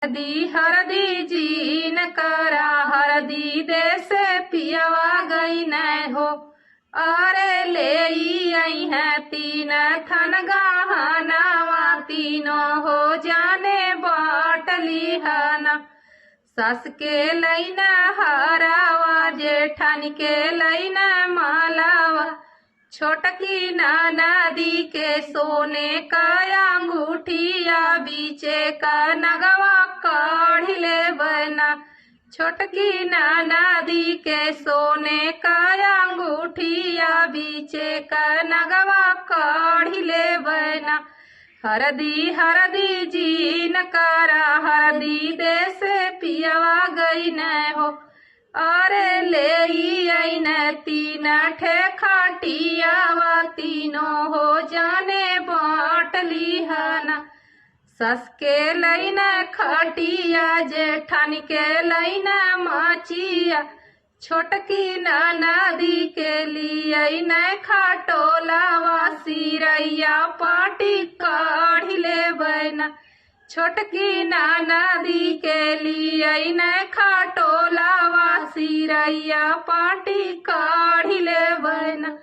हरदी हरदी जीन करा हरदी दे से पियवा गई न हो। अरे ले आई है तीन थन गहनावा तीनों हो जाने बाटली हना। सस के लैना हरावा जेठानी के लैना मालावा। छोटकी नदी के सोने का अंगूठिया बीचे का नगवा काढ़ ले बना। छोटकी नदी के सोने का अंगूठिया बीचे का नगवा काढ़ ले बना। हरदी हरदी जीन करा हरदी दे से पियवा गई न हो। अरे ले आई न तीन ठे खाटियावा तीनों हो जाने बाटली हना। सस के लैना खटिया जेठानी के लैना माचिया। छोटकी नदी के लिए न खाटोलावा सिरैया पाटी काढ़ ले बना। छोटकी नदी के लिए न खाटोलावा सिरैया पाटी काढ़ ले बना।